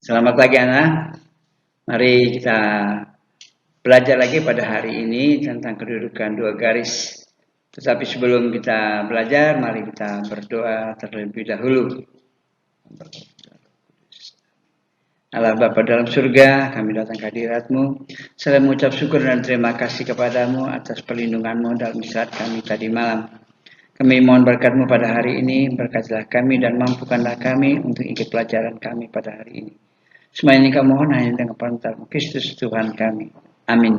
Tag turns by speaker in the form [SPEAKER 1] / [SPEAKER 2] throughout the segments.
[SPEAKER 1] Selamat pagi anak. Mari kita belajar lagi pada hari ini tentang kedudukan dua garis. Tetapi sebelum kita belajar, mari kita berdoa terlebih dahulu. Allah Bapa dalam surga, kami datang ke hadirat-Mu. Saya mengucap syukur dan terima kasih kepadamu atas perlindungan-Mu dalam istirahat kami tadi malam. Kami mohon berkat-Mu pada hari ini, berkatilah kami dan mampukanlah kami untuk ikut pelajaran kami pada hari ini. Semua ini kami mohon hanya dengan perantara Kristus Tuhan kami. Amin.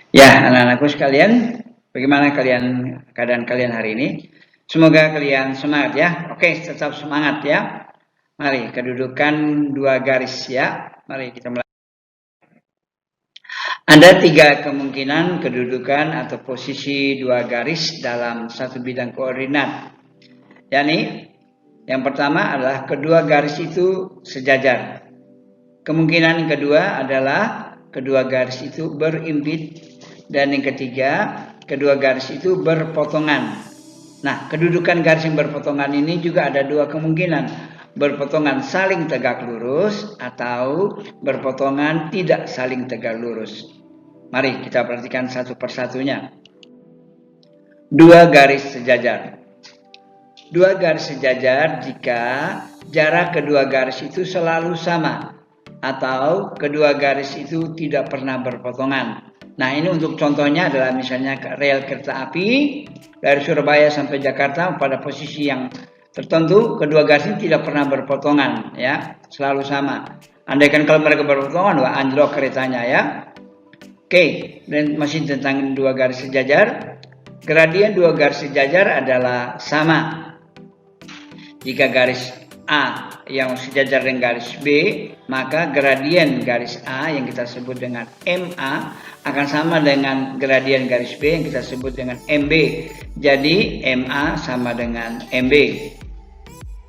[SPEAKER 1] Ya, anak-anakku sekalian, bagaimana keadaan kalian hari ini? Semoga kalian semangat ya. Oke, tetap semangat ya. Mari, kedudukan dua garis ya. Mari kita mulai. Ada 3 kemungkinan kedudukan atau posisi dua garis dalam satu bidang koordinat. yakni yang pertama adalah kedua garis itu sejajar. Kemungkinan kedua adalah kedua garis itu berimpit. Dan yang ketiga, kedua garis itu berpotongan. Nah, kedudukan garis yang berpotongan ini juga ada 2 kemungkinan. Berpotongan saling tegak lurus atau berpotongan tidak saling tegak lurus. Mari kita perhatikan satu persatunya. Dua garis sejajar. Dua garis sejajar jika jarak kedua garis itu selalu sama atau kedua garis itu tidak pernah berpotongan. Nah, ini untuk contohnya adalah misalnya rel kereta api dari Surabaya sampai Jakarta pada posisi yang tertentu, kedua garis ini tidak pernah berpotongan ya, selalu sama. Andaikan kalau mereka berpotongan, wah anjlok keretanya ya. Oke, dan masih tentang dua garis sejajar. Gradien dua garis sejajar adalah sama. Jika garis A yang sejajar dengan garis B, maka gradien garis A yang kita sebut dengan MA akan sama dengan gradien garis B yang kita sebut dengan MB. Jadi MA sama dengan MB.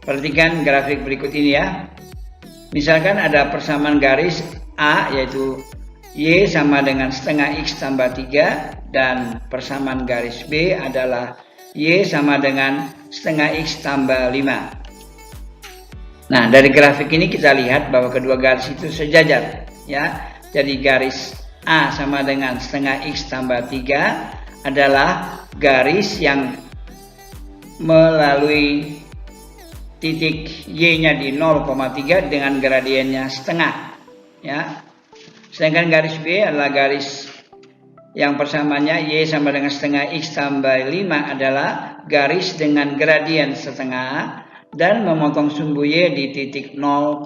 [SPEAKER 1] Perhatikan grafik berikut ini ya. Misalkan ada persamaan garis A yaitu Y sama dengan setengah X tambah 3 dan persamaan garis B adalah Y sama dengan setengah X tambah 5. Nah, dari grafik ini kita lihat bahwa kedua garis itu sejajar ya. Jadi garis A sama dengan setengah X tambah 3 adalah garis yang melalui titik Y-nya di 0,3 dengan gradiennya setengah ya. Sedangkan garis B adalah garis yang persamaannya Y sama dengan setengah X tambah 5 adalah garis dengan gradien setengah dan memotong sumbu Y di titik 0,5.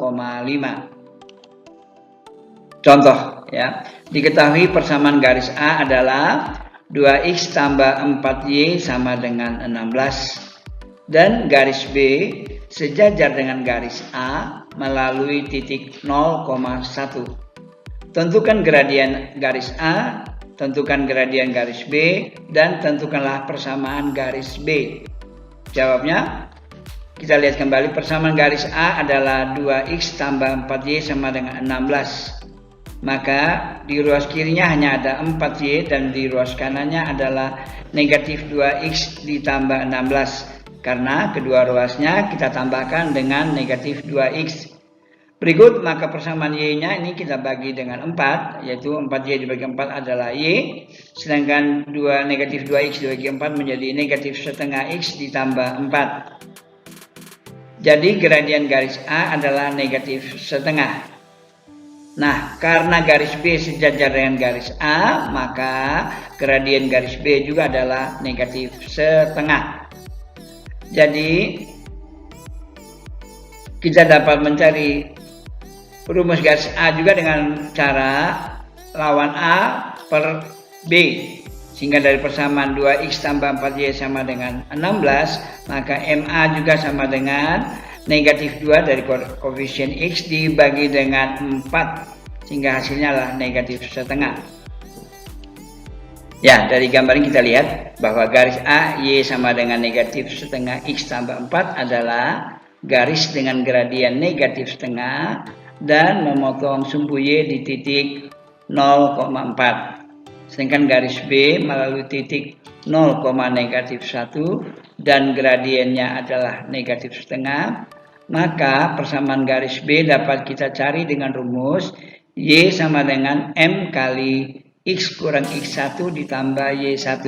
[SPEAKER 1] Contoh ya, diketahui persamaan garis A adalah 2X tambah 4Y sama dengan 16 dan garis B sejajar dengan garis A melalui titik 0,1. Tentukan gradien garis A, tentukan gradien garis B, dan tentukanlah persamaan garis B. Jawabnya, kita lihat kembali persamaan garis A adalah 2X tambah 4Y sama dengan 16. Maka di ruas kirinya hanya ada 4Y dan di ruas kanannya adalah negatif 2X ditambah 16. Karena kedua ruasnya kita tambahkan dengan negatif 2X. Berikut maka persamaan Y-nya ini kita bagi dengan 4, yaitu 4Y dibagi 4 adalah Y, sedangkan negatif 2X dibagi 4 menjadi negatif setengah X ditambah 4. Jadi gradien garis A adalah negatif setengah. Nah, karena garis B sejajar dengan garis A, maka gradien garis B juga adalah negatif setengah. Jadi kita dapat mencari rumus garis A juga dengan cara lawan A per B. Sehingga dari persamaan 2X tambah 4Y sama dengan 16, maka MA juga sama dengan negatif 2 dari koefisien X dibagi dengan 4. Sehingga hasilnya adalah negatif setengah. Ya, dari gambar ini kita lihat bahwa garis A, Y sama dengan negatif setengah X tambah 4 adalah garis dengan gradien negatif setengah dan memotong sumbu Y di titik 0,4. Sedangkan garis B melalui titik 0, negatif 1 dan gradiennya adalah negatif setengah maka persamaan garis B dapat kita cari dengan rumus Y sama dengan M kali X kurang X1 ditambah Y1.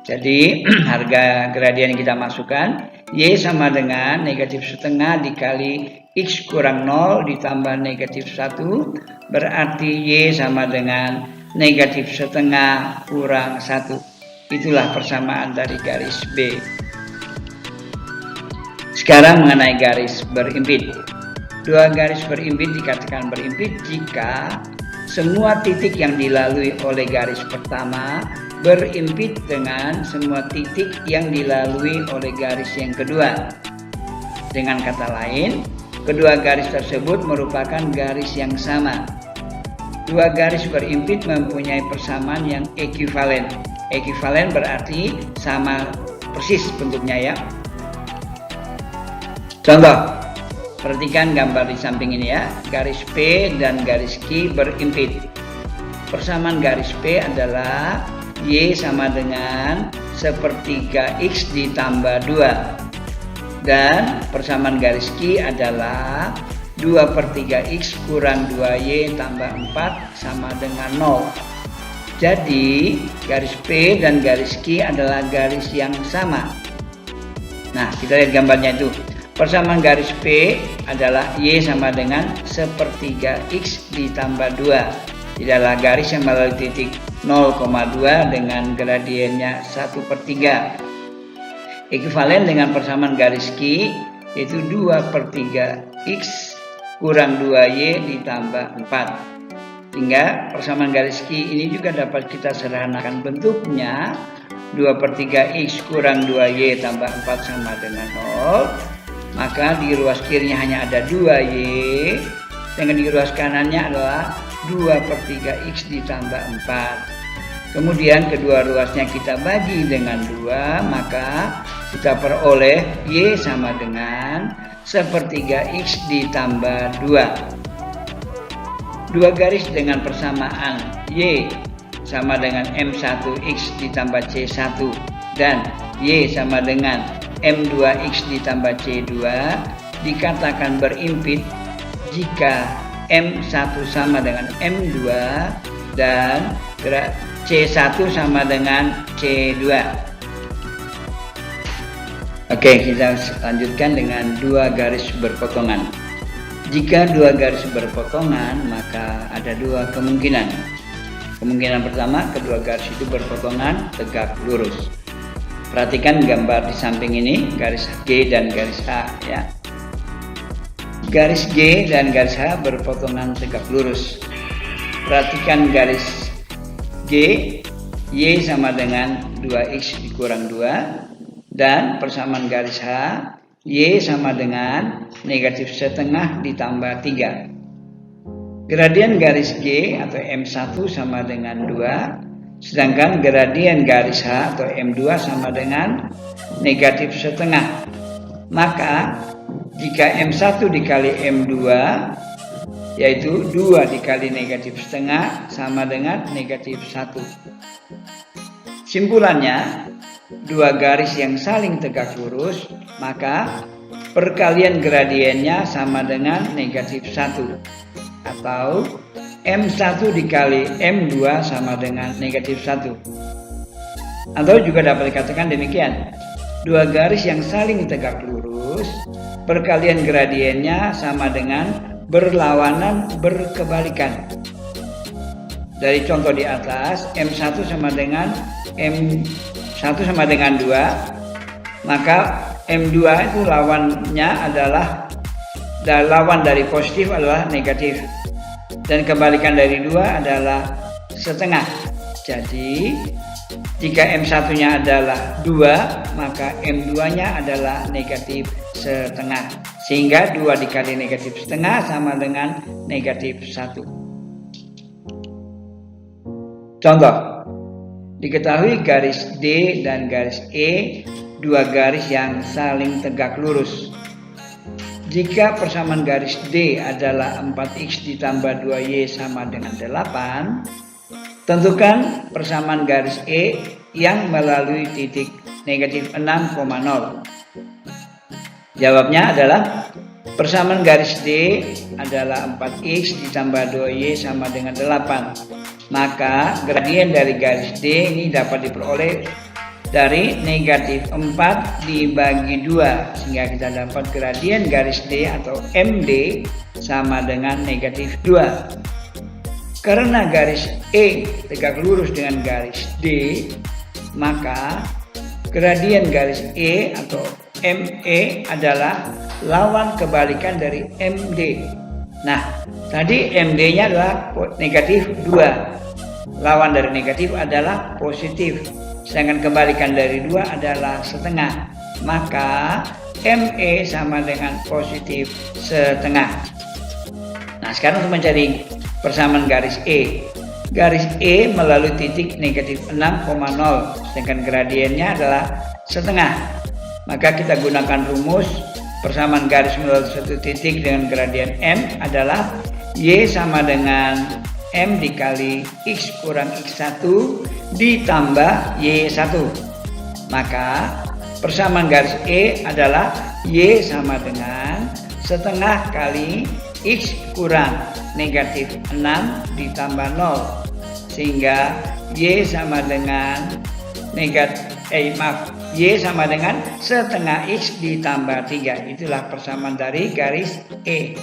[SPEAKER 1] Jadi harga gradien yang kita masukkan Y sama dengan negatif setengah dikali X kurang 0 ditambah negatif 1, berarti Y sama dengan negatif setengah kurang 1. Itulah persamaan dari garis B. Sekarang mengenai garis berimpit. Dua garis berimpit dikatakan berimpit jika semua titik yang dilalui oleh garis pertama berimpit dengan semua titik yang dilalui oleh garis yang kedua. Dengan kata lain, kedua garis tersebut merupakan garis yang sama. Dua garis berimpit mempunyai persamaan yang ekuivalen. Ekuivalen berarti sama persis bentuknya ya. Contoh, perhatikan gambar di samping ini ya. Garis P dan garis Q berimpit. Persamaan garis P adalah Y sama dengan sepertiga X ditambah 2. Dan persamaan garis Q adalah 2/3 X kurang 2Y tambah 4 sama dengan 0. Jadi garis P dan garis Q adalah garis yang sama. Nah, kita lihat gambarnya itu. Persamaan garis P adalah Y sama dengan sepertiga X ditambah 2. Ini adalah garis yang melalui titik 0,2 dengan gradiennya 1/3. Ekuivalen dengan persamaan garis Q yaitu 2/3 X kurang 2Y ditambah 4. Sehingga persamaan garis Q ini juga dapat kita sederhanakan bentuknya. 2/3 X kurang 2Y tambah 4 sama dengan 0. Maka di ruas kirinya hanya ada 2Y. Dengan di ruas kanannya adalah 2/3 X ditambah 4. Kemudian kedua ruasnya kita bagi dengan 2, maka kita peroleh Y sama dengan sepertiga X ditambah 2. Dua garis dengan persamaan Y sama dengan M1X ditambah C1 dan Y sama dengan M2X ditambah C2 dikatakan berimpit jika M1 sama dengan M2 dan C1 sama dengan C2. Oke, kita lanjutkan dengan dua garis berpotongan. Jika dua garis berpotongan, maka ada dua kemungkinan. Kemungkinan pertama, kedua garis itu berpotongan tegak lurus. Perhatikan gambar di samping ini, garis G dan garis H ya. Garis G dan garis H berpotongan tegak lurus. Perhatikan garis G, Y sama dengan 2X dikurang 2. Dan persamaan garis H, Y sama dengan negatif setengah ditambah 3. Gradien garis G atau M1 sama dengan 2, sedangkan gradien garis H atau M2 sama dengan negatif setengah. Maka jika M1 dikali M2 yaitu 2 dikali negatif setengah sama dengan negatif 1. Simpulannya, dua garis yang saling tegak lurus, maka perkalian gradiennya sama dengan negatif 1. Atau M1 dikali M2 sama dengan negatif 1. Atau juga dapat dikatakan demikian. Dua garis yang saling tegak lurus, perkalian gradiennya sama dengan berlawanan berkebalikan. Dari contoh di atas, M1 sama dengan M1 sama dengan 2, maka M2 itu lawannya adalah lawan dari positif adalah negatif. Dan kebalikan dari 2 adalah setengah. Jadi jika M1-nya adalah 2, maka M2-nya adalah negatif setengah. Sehingga 2 dikali negatif setengah sama dengan negatif 1. Contoh, diketahui garis D dan garis E dua garis yang saling tegak lurus. Jika persamaan garis D adalah 4X ditambah 2Y sama dengan 8, tentukan persamaan garis E yang melalui titik negatif 6,0. Jawabnya adalah Persamaan garis D adalah 4X ditambah 2Y sama dengan 8. Maka gradien dari garis D ini dapat diperoleh dari negatif 4 dibagi 2. Sehingga kita dapat gradien garis D atau MD sama dengan negatif 2. Karena garis E tegak lurus dengan garis D, maka gradien garis E atau ME adalah lawan kebalikan dari MD. Nah, tadi MD-nya adalah negatif 2. Lawan dari negatif adalah positif. Sedangkan kebalikan dari 2 adalah setengah. Maka ME sama dengan positif setengah. Nah, sekarang untuk mencari persamaan garis E. Garis E melalui titik negatif 6,0. Sedangkan gradiennya adalah setengah. Maka kita gunakan rumus persamaan garis melalui satu titik dengan gradien M adalah Y sama dengan M dikali X kurang X1 ditambah Y1. Maka persamaan garis E adalah Y sama dengan setengah kali X kurang negatif 6 ditambah 0. Sehingga Y sama dengan Y sama dengan setengah X ditambah 3. Itulah persamaan dari garis E.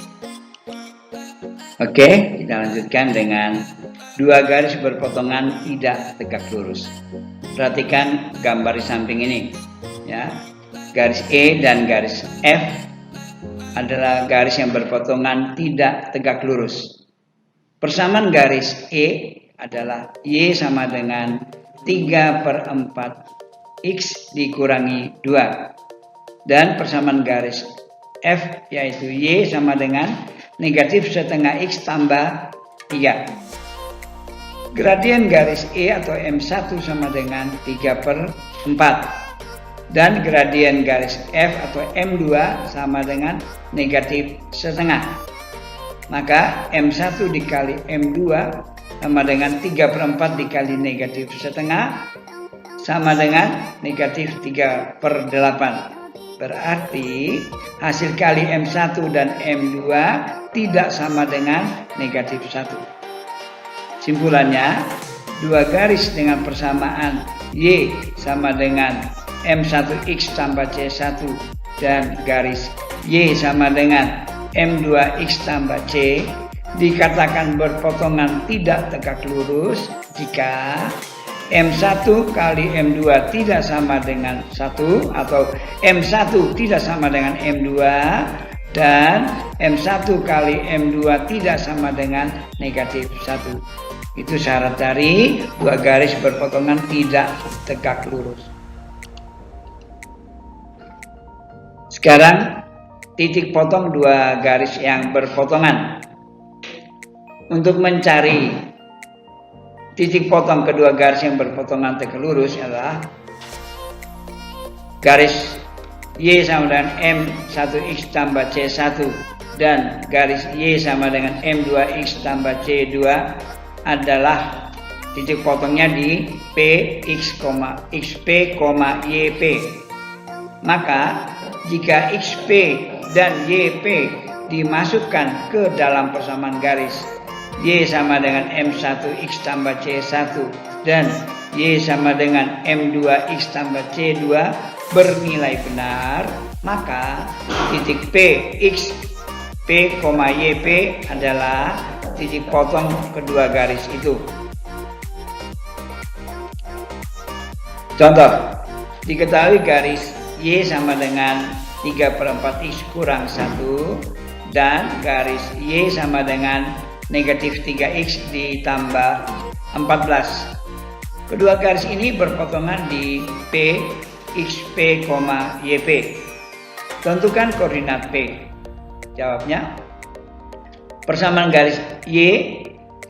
[SPEAKER 1] Oke, kita lanjutkan dengan dua garis berpotongan tidak tegak lurus. Perhatikan gambar di samping ini. Ya, garis E dan garis F adalah garis yang berpotongan tidak tegak lurus. Persamaan garis E adalah Y sama dengan 3/4 X dikurangi 2. Dan persamaan garis F yaitu Y sama dengan negatif setengah X tambah 3. Gradien garis E atau M1 sama dengan 3/4. Dan gradien garis F atau M2 sama dengan negatif setengah. Maka M1 dikali M2 sama dengan 3/4 dikali negatif setengah sama dengan negatif 3/8. Berarti hasil kali M1 dan M2 tidak sama dengan negatif 1. Simpulannya, dua garis dengan persamaan Y sama dengan M1X tambah C1 dan garis Y sama dengan M2X tambah C dikatakan berpotongan tidak tegak lurus jika M1 kali M2 tidak sama dengan 1 atau M1 tidak sama dengan M2 dan M1 kali M2 tidak sama dengan negatif 1. Itu syarat dari dua garis berpotongan tidak tegak lurus. Sekarang titik potong dua garis yang berpotongan. Untuk mencari titik potong kedua garis yang berpotongan tegak lurus adalah garis Y sama dengan M1X tambah C1 dan garis Y sama dengan M2X tambah C2 adalah titik potongnya di PX, XP, YP. Maka jika XP dan YP dimasukkan ke dalam persamaan garis Y sama dengan M1X tambah C1 dan Y sama dengan M2X tambah C2 bernilai benar, maka titik PX, P, YP adalah titik potong kedua garis itu. Contoh, diketahui garis Y sama dengan 3/4X kurang 1 dan garis Y sama dengan negatif 3X ditambah 14. Kedua garis ini berpotongan di P, XP, YP. Tentukan koordinat P. Jawabnya, persamaan garis Y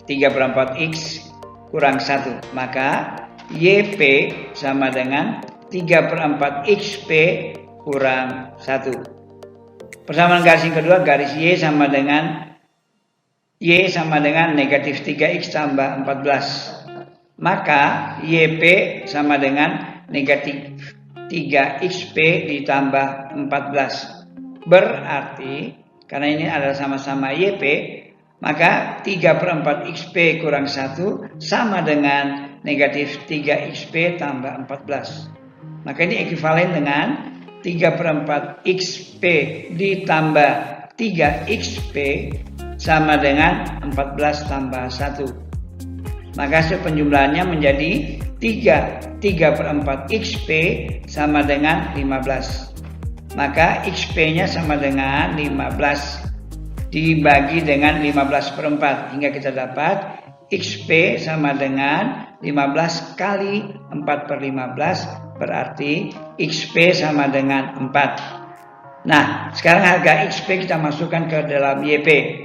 [SPEAKER 1] 3/4X kurang 1. Maka YP sama dengan 3/4XP kurang 1. Persamaan garis yang kedua, garis Y sama dengan negatif 3X tambah 14. Maka YP sama dengan negatif 3XP ditambah 14. Berarti karena ini adalah sama-sama YP, maka 3/4 XP kurang 1 sama dengan negatif 3 XP tambah 14. Maka ini ekuivalen dengan 3/4 XP ditambah 3 XP sama dengan 14 tambah 1. Maka hasil penjumlahannya menjadi 3/4 XP sama dengan 15. Maka XP-nya sama dengan 15 dibagi dengan 15/4 hingga kita dapat XP sama dengan 15 kali 4/15 berarti XP sama dengan 4. Nah, sekarang harga XP kita masukkan ke dalam YP.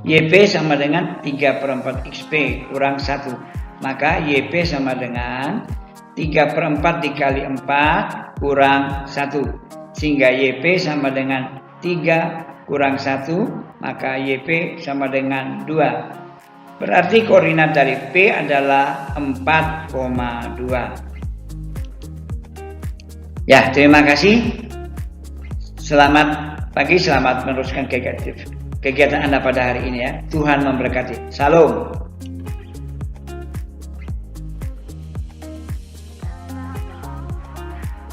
[SPEAKER 1] YP sama dengan 3/4 XP kurang 1. Maka YP sama dengan 3/4 dikali 4 kurang 1. Sehingga YP sama dengan 3 kurang 1, maka YP sama dengan 2. Berarti koordinat dari P adalah 4,2. Ya, terima kasih. Selamat pagi, selamat meneruskan kegiatan Anda pada hari ini ya. Tuhan memberkati. Salam.